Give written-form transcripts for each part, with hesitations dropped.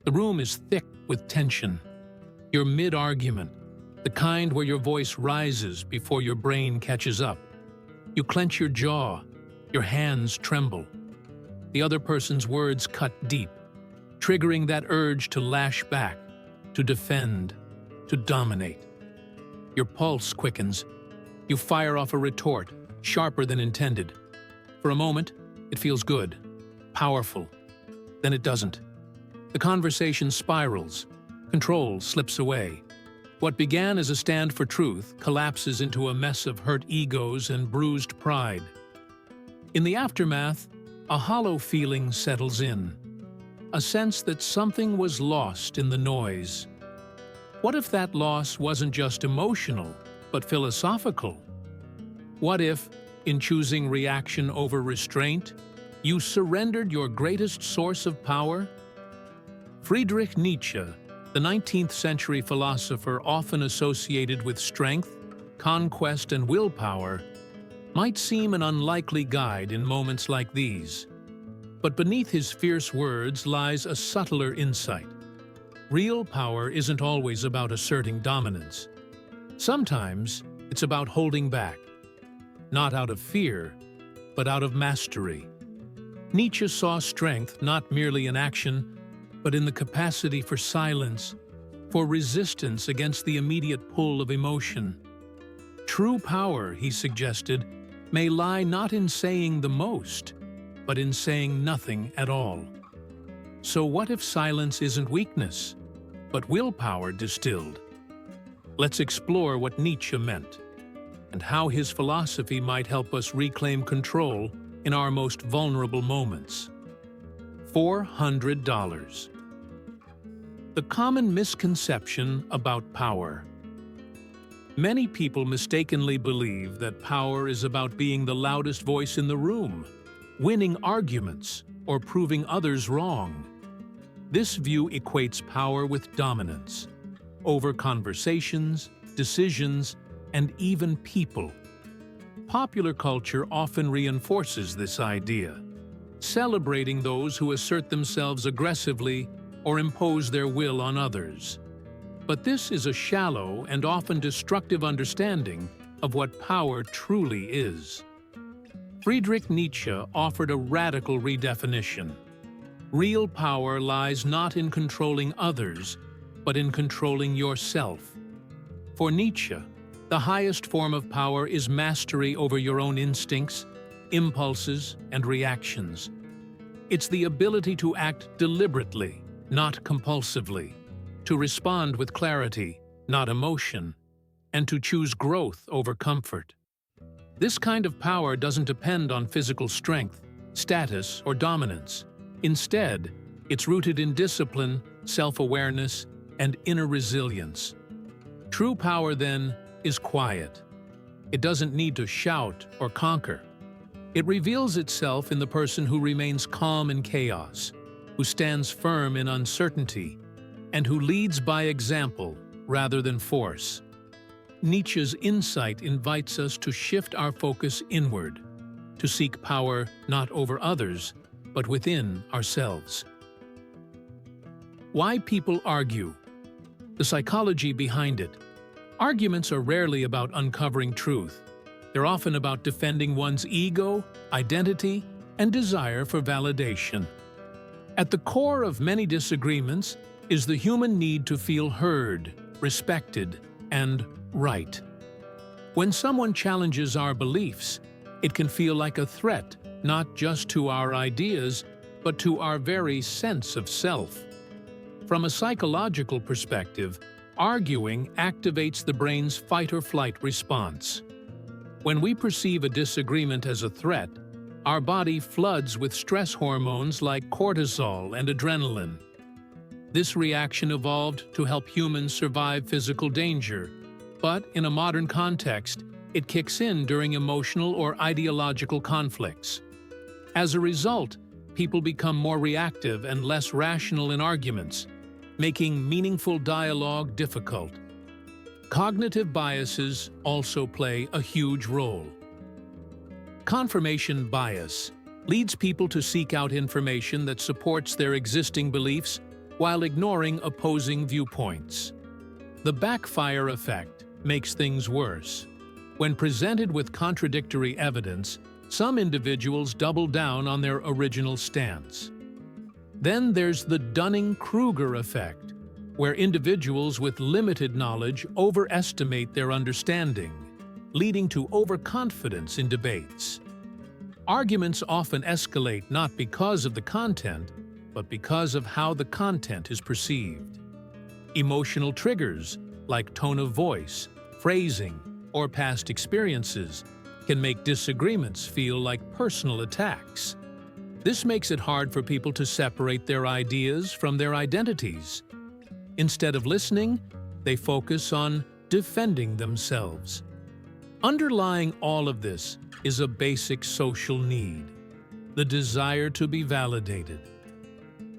The room is thick with tension. You're mid-argument, the kind where your voice rises before your brain catches up. You clench your jaw, your hands tremble. The other person's words cut deep, triggering that urge to lash back, to defend, to dominate. Your pulse quickens. You fire off a retort, sharper than intended. For a moment, it feels good, powerful. Then it doesn't. The conversation spirals. Control slips away. What began as a stand for truth collapses into a mess of hurt egos and bruised pride. In the aftermath, a hollow feeling settles in, a sense that something was lost in the noise. What if that loss wasn't just emotional, but philosophical? What if, in choosing reaction over restraint, you surrendered your greatest source of power? Friedrich Nietzsche, the 19th century philosopher often associated with strength, conquest, and willpower, might seem an unlikely guide in moments like these. But beneath his fierce words lies a subtler insight. Real power isn't always about asserting dominance. Sometimes it's about holding back, not out of fear, but out of mastery. Nietzsche saw strength not merely in action, but in the capacity for silence, for resistance against the immediate pull of emotion. True power, he suggested, may lie not in saying the most, but in saying nothing at all. So what if silence isn't weakness, but willpower distilled? Let's explore what Nietzsche meant, and how his philosophy might help us reclaim control in our most vulnerable moments. $400. The common misconception about power. Many people mistakenly believe that power is about being the loudest voice in the room, winning arguments, or proving others wrong. This view equates power with dominance over conversations, decisions, and even people. Popular culture often reinforces this idea, celebrating those who assert themselves aggressively or impose their will on others. But this is a shallow and often destructive understanding of what power truly is. Friedrich Nietzsche offered a radical redefinition. Real power lies not in controlling others, but in controlling yourself. For Nietzsche, the highest form of power is mastery over your own instincts, impulses, and reactions. It's the ability to act deliberately, not compulsively, to respond with clarity, not emotion, and to choose growth over comfort. This kind of power doesn't depend on physical strength, status, or dominance. Instead, it's rooted in discipline, self-awareness, and inner resilience. True power, then, is quiet. It doesn't need to shout or conquer. It reveals itself in the person who remains calm in chaos, who stands firm in uncertainty, and who leads by example rather than force. Nietzsche's insight invites us to shift our focus inward, to seek power not over others, but within ourselves. Why people argue. The psychology behind it. Arguments are rarely about uncovering truth. They're often about defending one's ego, identity, and desire for validation. At the core of many disagreements is the human need to feel heard, respected, and right. When someone challenges our beliefs, it can feel like a threat, not just to our ideas, but to our very sense of self. From a psychological perspective, arguing activates the brain's fight-or-flight response. When we perceive a disagreement as a threat, our body floods with stress hormones like cortisol and adrenaline. This reaction evolved to help humans survive physical danger, but in a modern context, it kicks in during emotional or ideological conflicts. As a result, people become more reactive and less rational in arguments, making meaningful dialogue difficult. Cognitive biases also play a huge role. Confirmation bias leads people to seek out information that supports their existing beliefs, while ignoring opposing viewpoints. The backfire effect makes things worse. When presented with contradictory evidence, some individuals double down on their original stance. Then there's the Dunning-Kruger effect, where individuals with limited knowledge overestimate their understanding, leading to overconfidence in debates. Arguments often escalate not because of the content, but because of how the content is perceived. Emotional triggers, like tone of voice, phrasing, or past experiences, can make disagreements feel like personal attacks. This makes it hard for people to separate their ideas from their identities. Instead of listening, they focus on defending themselves. Underlying all of this is a basic social need: the desire to be validated.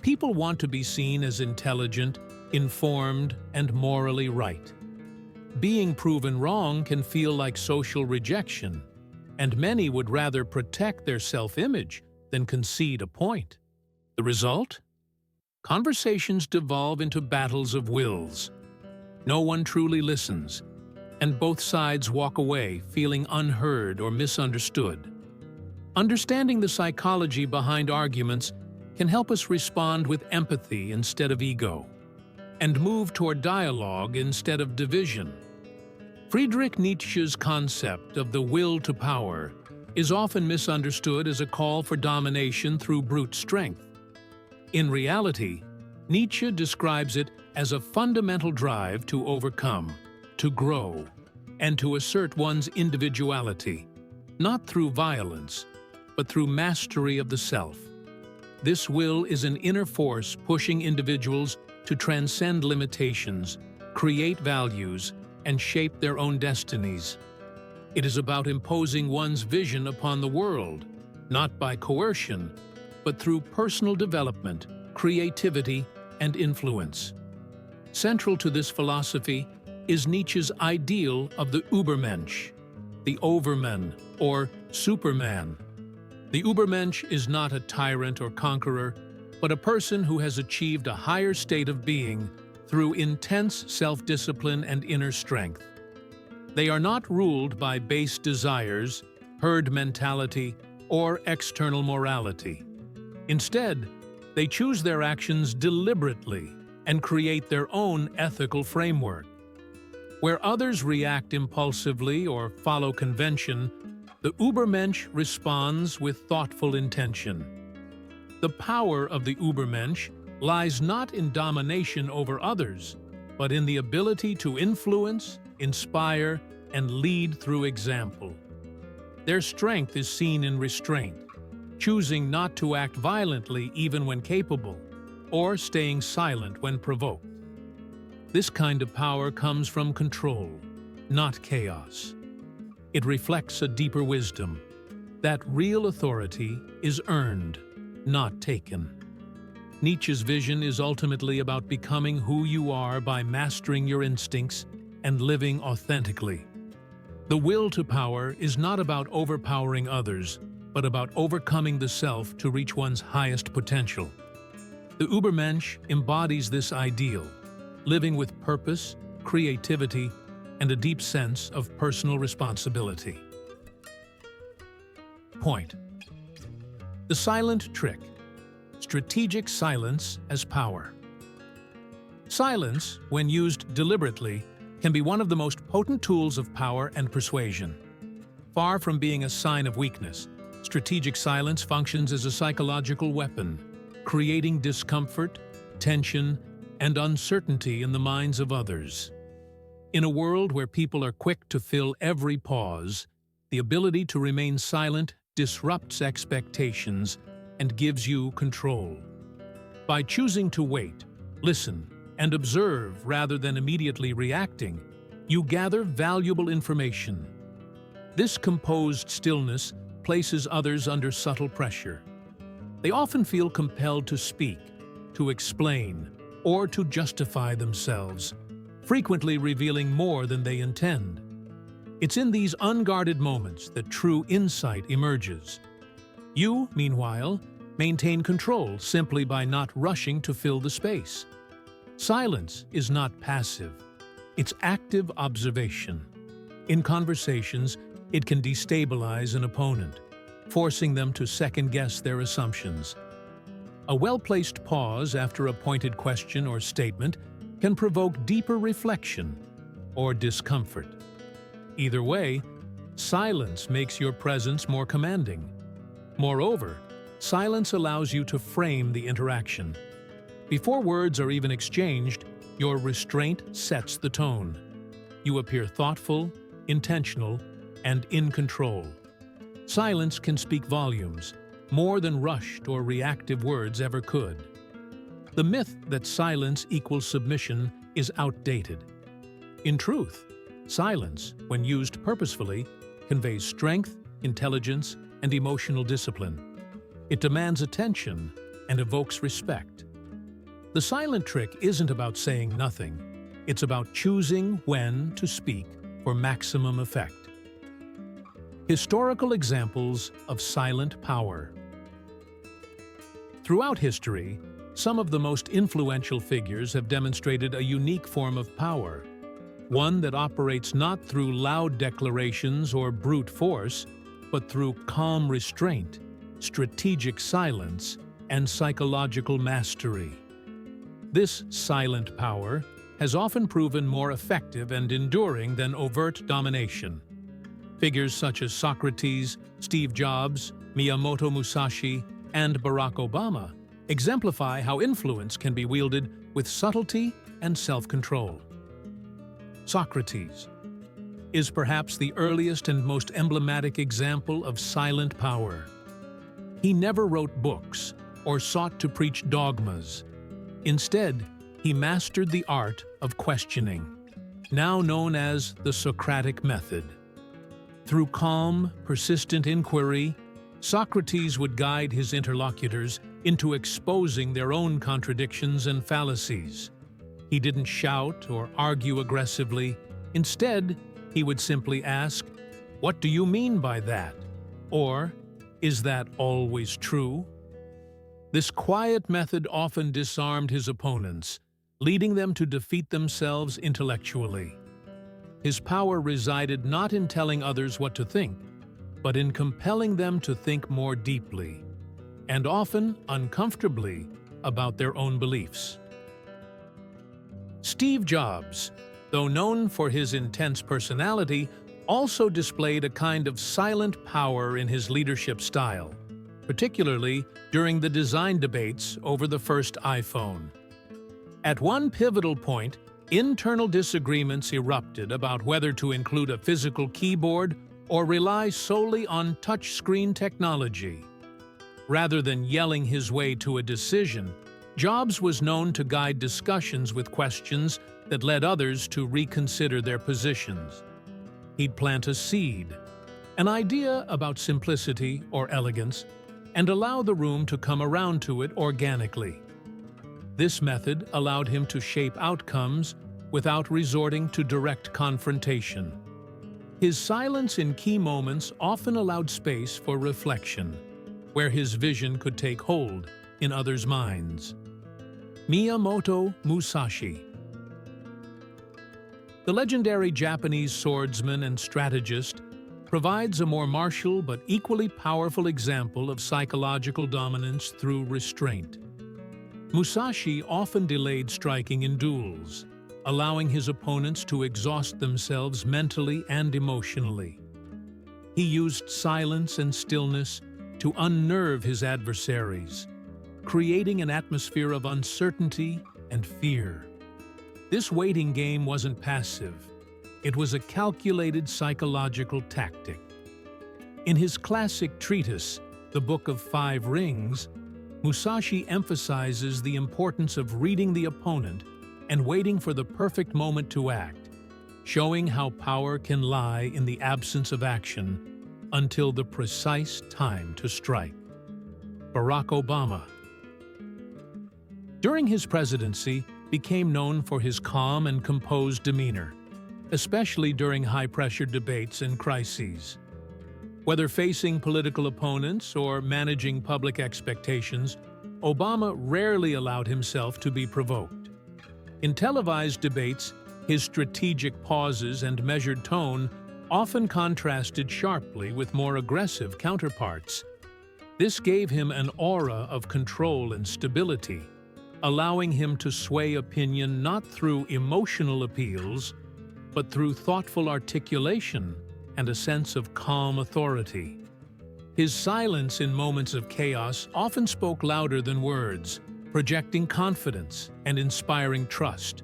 People want to be seen as intelligent, informed, and morally right. Being proven wrong can feel like social rejection, and many would rather protect their self-image than concede a point. The result? Conversations devolve into battles of wills. No one truly listens, and both sides walk away feeling unheard or misunderstood. Understanding the psychology behind arguments can help us respond with empathy instead of ego, and move toward dialogue instead of division. Friedrich Nietzsche's concept of the will to power is often misunderstood as a call for domination through brute strength. In reality, Nietzsche describes it as a fundamental drive to overcome, to grow, and to assert one's individuality, not through violence, but through mastery of the self. This will is an inner force pushing individuals to transcend limitations, create values, and shape their own destinies. It is about imposing one's vision upon the world, not by coercion, but through personal development, creativity, and influence. Central to this philosophy is Nietzsche's ideal of the Übermensch, the overman or superman. The Übermensch is not a tyrant or conqueror, but a person who has achieved a higher state of being through intense self-discipline and inner strength. They are not ruled by base desires, herd mentality, or external morality. Instead, they choose their actions deliberately and create their own ethical framework. Where others react impulsively or follow convention, the Übermensch responds with thoughtful intention. The power of the Übermensch lies not in domination over others, but in the ability to influence, inspire, and lead through example. Their strength is seen in restraint, choosing not to act violently even when capable, or staying silent when provoked. This kind of power comes from control, not chaos. It reflects a deeper wisdom, that real authority is earned, not taken. Nietzsche's vision is ultimately about becoming who you are by mastering your instincts and living authentically. The will to power is not about overpowering others, but about overcoming the self to reach one's highest potential. The Übermensch embodies this ideal, living with purpose, creativity, and a deep sense of personal responsibility. Point. The silent trick. Strategic silence as power. Silence, when used deliberately, can be one of the most potent tools of power and persuasion. Far from being a sign of weakness, strategic silence functions as a psychological weapon, creating discomfort, tension, and uncertainty in the minds of others. In a world where people are quick to fill every pause, the ability to remain silent disrupts expectations and gives you control. By choosing to wait, listen, and observe rather than immediately reacting, you gather valuable information. This composed stillness places others under subtle pressure. They often feel compelled to speak, to explain, or to justify themselves, frequently revealing more than they intend. It's in these unguarded moments that true insight emerges. You, meanwhile, maintain control simply by not rushing to fill the space. Silence is not passive. It's active observation. In conversations, it can destabilize an opponent, forcing them to second-guess their assumptions. A well-placed pause after a pointed question or statement can provoke deeper reflection or discomfort. Either way, silence makes your presence more commanding. Moreover, silence allows you to frame the interaction. Before words are even exchanged, your restraint sets the tone. You appear thoughtful, intentional, and in control. Silence can speak volumes, more than rushed or reactive words ever could. The myth that silence equals submission is outdated. In truth, silence, when used purposefully, conveys strength, intelligence, and emotional discipline. It demands attention and evokes respect. The silent trick isn't about saying nothing. It's about choosing when to speak for maximum effect. Historical examples of silent power. Throughout history, some of the most influential figures have demonstrated a unique form of power, one that operates not through loud declarations or brute force, but through calm restraint, strategic silence, and psychological mastery. This silent power has often proven more effective and enduring than overt domination. Figures such as Socrates, Steve Jobs, Miyamoto Musashi, and Barack Obama exemplify how influence can be wielded with subtlety and self-control. Socrates is perhaps the earliest and most emblematic example of silent power. He never wrote books or sought to preach dogmas. Instead, he mastered the art of questioning, now known as the Socratic method. Through calm, persistent inquiry, Socrates would guide his interlocutors into exposing their own contradictions and fallacies. He didn't shout or argue aggressively. Instead, he would simply ask, "What do you mean by that?" Or, "Is that always true?" This quiet method often disarmed his opponents, leading them to defeat themselves intellectually. His power resided not in telling others what to think, but in compelling them to think more deeply, and often uncomfortably, about their own beliefs. Steve Jobs, though known for his intense personality, also displayed a kind of silent power in his leadership style, particularly during the design debates over the first iPhone. At one pivotal point, internal disagreements erupted about whether to include a physical keyboard or rely solely on touchscreen technology. Rather than yelling his way to a decision, Jobs was known to guide discussions with questions that led others to reconsider their positions. He'd plant a seed, an idea about simplicity or elegance, and allow the room to come around to it organically. This method allowed him to shape outcomes without resorting to direct confrontation. His silence in key moments often allowed space for reflection, where his vision could take hold in others' minds. Miyamoto Musashi. The legendary Japanese swordsman and strategist provides a more martial but equally powerful example of psychological dominance through restraint. Musashi often delayed striking in duels, allowing his opponents to exhaust themselves mentally and emotionally. He used silence and stillness to unnerve his adversaries, creating an atmosphere of uncertainty and fear. This waiting game wasn't passive. It was a calculated psychological tactic. In his classic treatise, The Book of Five Rings, Musashi emphasizes the importance of reading the opponent and waiting for the perfect moment to act, showing how power can lie in the absence of action until the precise time to strike. Barack Obama, during his presidency, became known for his calm and composed demeanor, especially during high-pressure debates and crises. Whether facing political opponents or managing public expectations, Obama rarely allowed himself to be provoked. In televised debates, his strategic pauses and measured tone often contrasted sharply with more aggressive counterparts. This gave him an aura of control and stability, allowing him to sway opinion not through emotional appeals, but through thoughtful articulation and a sense of calm authority. His silence in moments of chaos often spoke louder than words, projecting confidence and inspiring trust.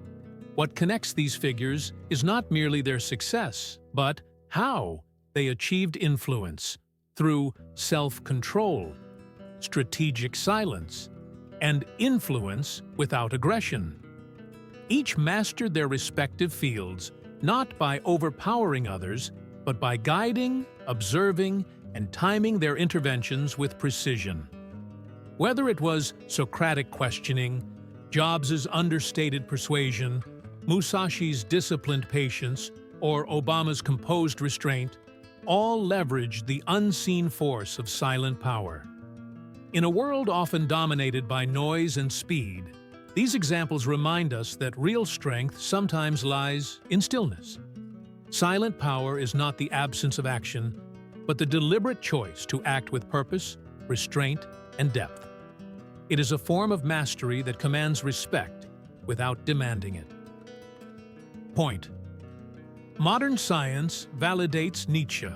What connects these figures is not merely their success, but how they achieved influence through self-control, strategic silence, and influence without aggression. Each mastered their respective fields, not by overpowering others, but by guiding, observing, and timing their interventions with precision. Whether it was Socratic questioning, Jobs' understated persuasion, Musashi's disciplined patience, or Obama's composed restraint, all leveraged the unseen force of silent power. In a world often dominated by noise and speed, these examples remind us that real strength sometimes lies in stillness. Silent power is not the absence of action, but the deliberate choice to act with purpose, restraint, and depth. It is a form of mastery that commands respect without demanding it. Point: modern science validates Nietzsche.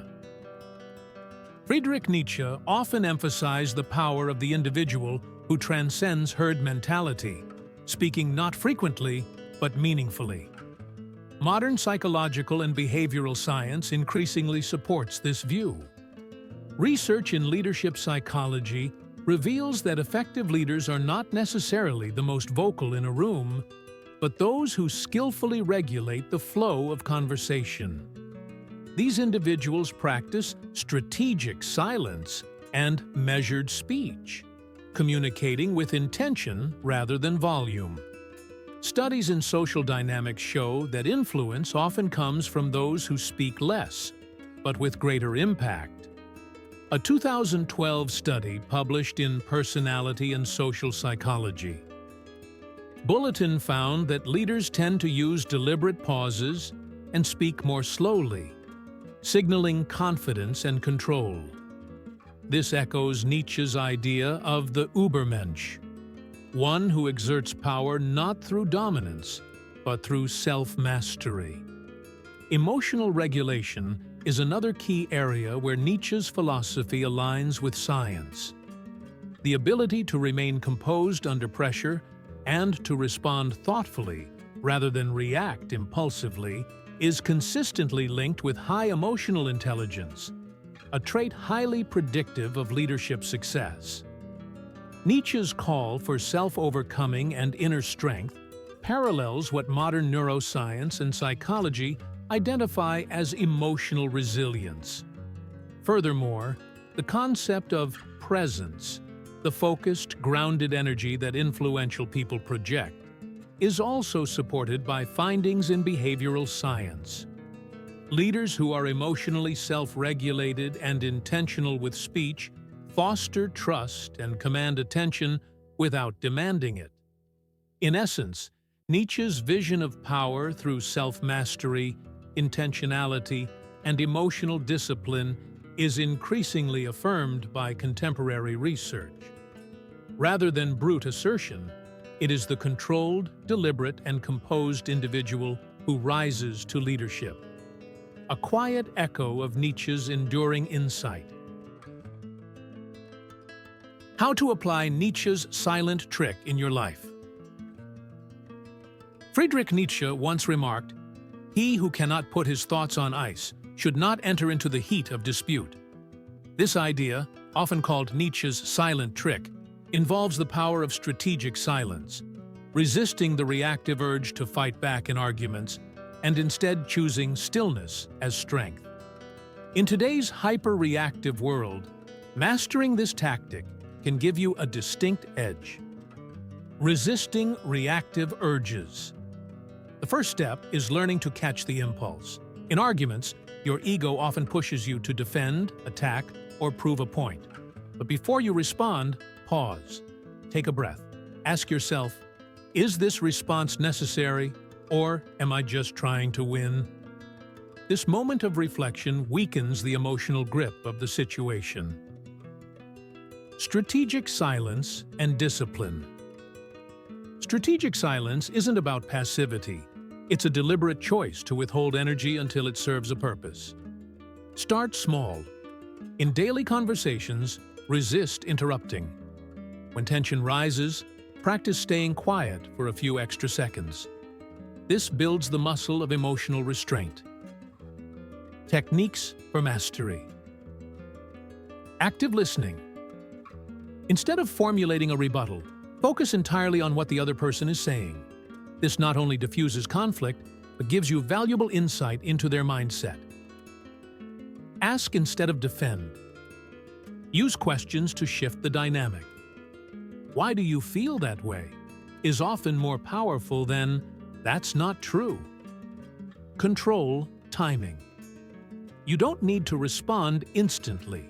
Friedrich Nietzsche often emphasized the power of the individual who transcends herd mentality, speaking not frequently, but meaningfully. Modern psychological and behavioral science increasingly supports this view. Research in leadership psychology reveals that effective leaders are not necessarily the most vocal in a room, but those who skillfully regulate the flow of conversation. These individuals practice strategic silence and measured speech, communicating with intention rather than volume. Studies in social dynamics show that influence often comes from those who speak less, but with greater impact. A 2012 study published in Personality and Social Psychology. Bulletin found that leaders tend to use deliberate pauses and speak more slowly, signaling confidence and control. This echoes Nietzsche's idea of the Übermensch, one who exerts power not through dominance, but through self-mastery. Emotional regulation is another key area where Nietzsche's philosophy aligns with science. The ability to remain composed under pressure and to respond thoughtfully rather than react impulsively is consistently linked with high emotional intelligence, a trait highly predictive of leadership success. Nietzsche's call for self-overcoming and inner strength parallels what modern neuroscience and psychology identify as emotional resilience. Furthermore, the concept of presence, the focused, grounded energy that influential people project, is also supported by findings in behavioral science. Leaders who are emotionally self-regulated and intentional with speech foster trust and command attention without demanding it. In essence, Nietzsche's vision of power through self-mastery, intentionality, and emotional discipline is increasingly affirmed by contemporary research. Rather than brute assertion, it is the controlled, deliberate, and composed individual who rises to leadership. A quiet echo of Nietzsche's enduring insight. How to apply Nietzsche's silent trick in your life. Friedrich Nietzsche once remarked, "He who cannot put his thoughts on ice should not enter into the heat of dispute." This idea, often called Nietzsche's silent trick, involves the power of strategic silence, resisting the reactive urge to fight back in arguments, and instead choosing stillness as strength. In today's hyper-reactive world, mastering this tactic can give you a distinct edge. Resisting reactive urges. The first step is learning to catch the impulse. In arguments, Your ego often pushes you to defend, attack, or prove a point. But before you respond, pause. Take a breath. Ask yourself, is this response necessary, or am I just trying to win? This moment of reflection weakens the emotional grip of the situation. Strategic silence and discipline. Strategic silence isn't about passivity. It's a deliberate choice to withhold energy until it serves a purpose. Start small. In daily conversations, resist interrupting. When tension rises, practice staying quiet for a few extra seconds. This builds the muscle of emotional restraint. Techniques for mastery. Active listening. Instead of formulating a rebuttal, focus entirely on what the other person is saying. This not only diffuses conflict, but gives you valuable insight into their mindset. Ask instead of defend. Use questions to shift the dynamic. Why do you feel that way? Is often more powerful than, that's not true. Control timing. You don't need to respond instantly.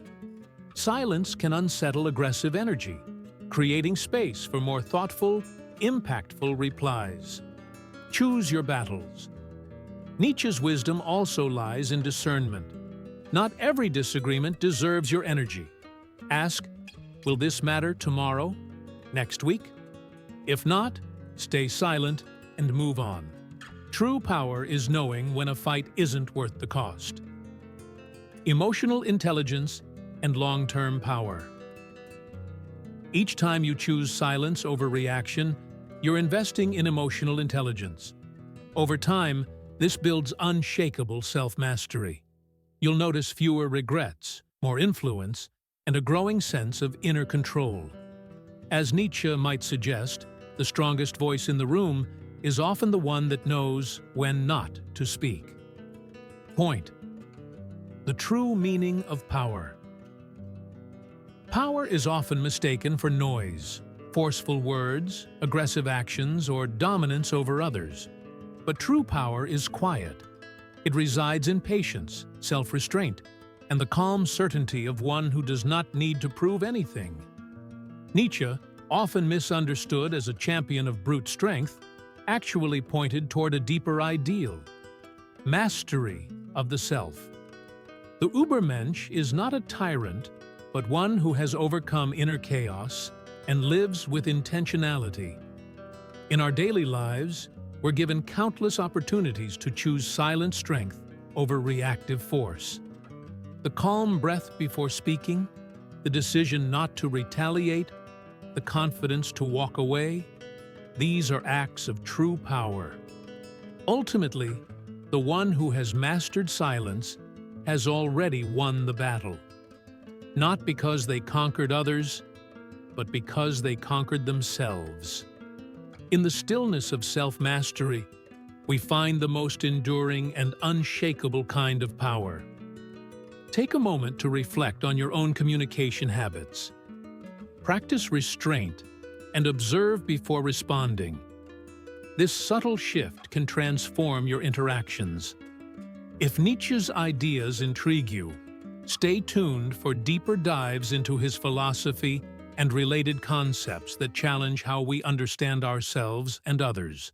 Silence can unsettle aggressive energy, creating space for more thoughtful, impactful replies. Choose your battles. Nietzsche's wisdom also lies in discernment. Not every disagreement deserves your energy. Ask, will this matter tomorrow? Next week? If not, stay silent and move on. True power is knowing when a fight isn't worth the cost. Emotional intelligence and long-term power. Each time you choose silence over reaction, you're investing in emotional intelligence. Over time, this builds unshakable self-mastery. You'll notice fewer regrets, more influence, and a growing sense of inner control. As Nietzsche might suggest, the strongest voice in the room is often the one that knows when not to speak. Point. The true meaning of power. Power is often mistaken for noise, forceful words, aggressive actions, or dominance over others. But true power is quiet. It resides in patience, self-restraint, and the calm certainty of one who does not need to prove anything. Nietzsche, often misunderstood as a champion of brute strength, actually pointed toward a deeper ideal: mastery of the self. The Übermensch is not a tyrant, but one who has overcome inner chaos and lives with intentionality. In our daily lives, we're given countless opportunities to choose silent strength over reactive force. The calm breath before speaking, the decision not to retaliate, the confidence to walk away, these are acts of true power. Ultimately, the one who has mastered silence has already won the battle. Not because they conquered others, but because they conquered themselves. In the stillness of self-mastery, we find the most enduring and unshakable kind of power. Take a moment to reflect on your own communication habits. Practice restraint and observe before responding. This subtle shift can transform your interactions. If Nietzsche's ideas intrigue you, stay tuned for deeper dives into his philosophy and related concepts that challenge how we understand ourselves and others.